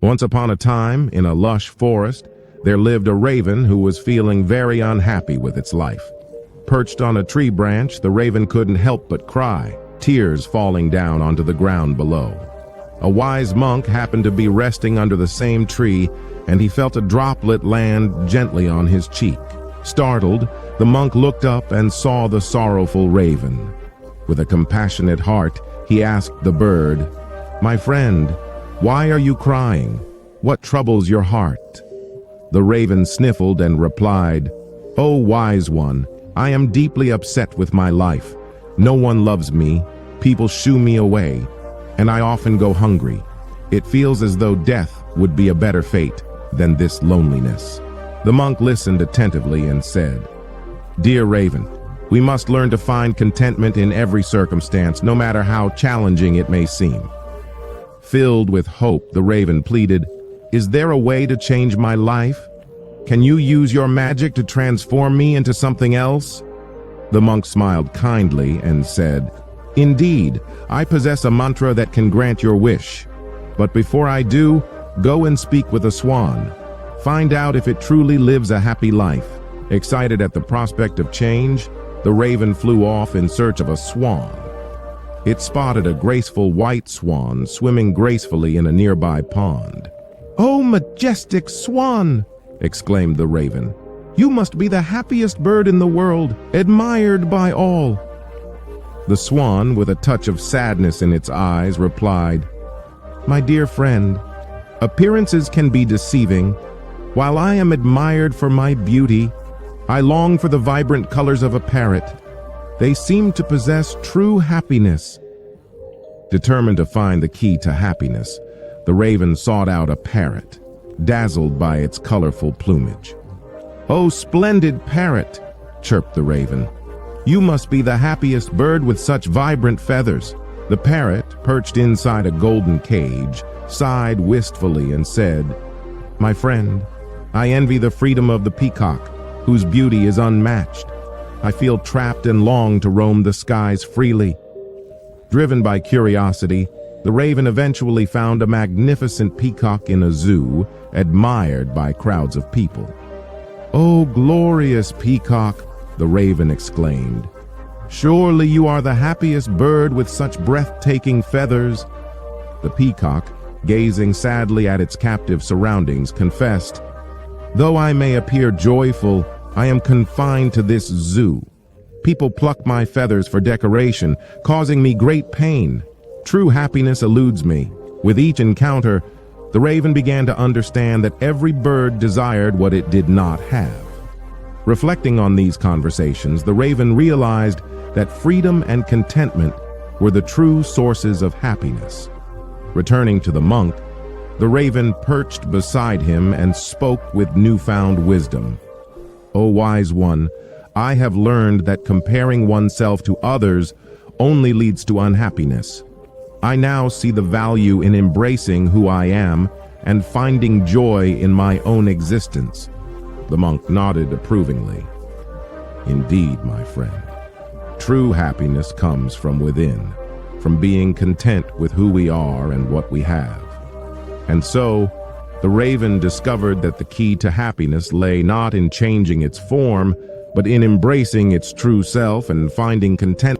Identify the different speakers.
Speaker 1: Once upon a time, in a lush forest, there lived a raven who was feeling very unhappy with its life. Perched on a tree branch, the raven couldn't help but cry, tears falling down onto the ground below. A wise monk happened to be resting under the same tree, and he felt a droplet land gently on his cheek. Startled, the monk looked up and saw the sorrowful raven. With a compassionate heart, he asked the bird, "My friend, why are you crying? What troubles your heart?" The raven sniffled and replied, "O wise one, I am deeply upset with my life. No one loves me, people shoo me away, and I often go hungry. It feels as though death would be a better fate than this loneliness." The monk listened attentively and said, "Dear raven, we must learn to find contentment in every circumstance, no matter how challenging it may seem." Filled with hope, the raven pleaded, "Is there a way to change my life? Can you use your magic to transform me into something else?" The monk smiled kindly and said, "Indeed, I possess a mantra that can grant your wish. But before I do, go and speak with a swan. Find out if it truly lives a happy life." Excited at the prospect of change, the raven flew off in search of a swan. It spotted a graceful white swan swimming gracefully in a nearby pond. "Oh, majestic swan!" exclaimed the raven. "You must be the happiest bird in the world, admired by all." The swan, with a touch of sadness in its eyes, replied, "My dear friend, appearances can be deceiving. While I am admired for my beauty, I long for the vibrant colors of a parrot. They seem to possess true happiness." Determined to find the key to happiness, the raven sought out a parrot, dazzled by its colorful plumage. "Oh, splendid parrot," chirped the raven. "You must be the happiest bird with such vibrant feathers." The parrot, perched inside a golden cage, sighed wistfully and said, "My friend, I envy the freedom of the peacock, whose beauty is unmatched. I feel trapped and long to roam the skies freely." Driven by curiosity, the raven eventually found a magnificent peacock in a zoo, admired by crowds of people. "Oh, glorious peacock," the raven exclaimed. "Surely you are the happiest bird with such breathtaking feathers." The peacock, gazing sadly at its captive surroundings, confessed, "Though I may appear joyful, I am confined to this zoo. People pluck my feathers for decoration, causing me great pain. True happiness eludes me." With each encounter, the raven began to understand that every bird desired what it did not have. Reflecting on these conversations, the raven realized that freedom and contentment were the true sources of happiness. Returning to the monk, the raven perched beside him and spoke with newfound wisdom. "O wise one, I have learned that comparing oneself to others only leads to unhappiness. I now see the value in embracing who I am and finding joy in my own existence." The monk nodded approvingly. "Indeed, my friend, true happiness comes from within, from being content with who we are and what we have." And so, the raven discovered that the key to happiness lay not in changing its form, but in embracing its true self and finding contentment.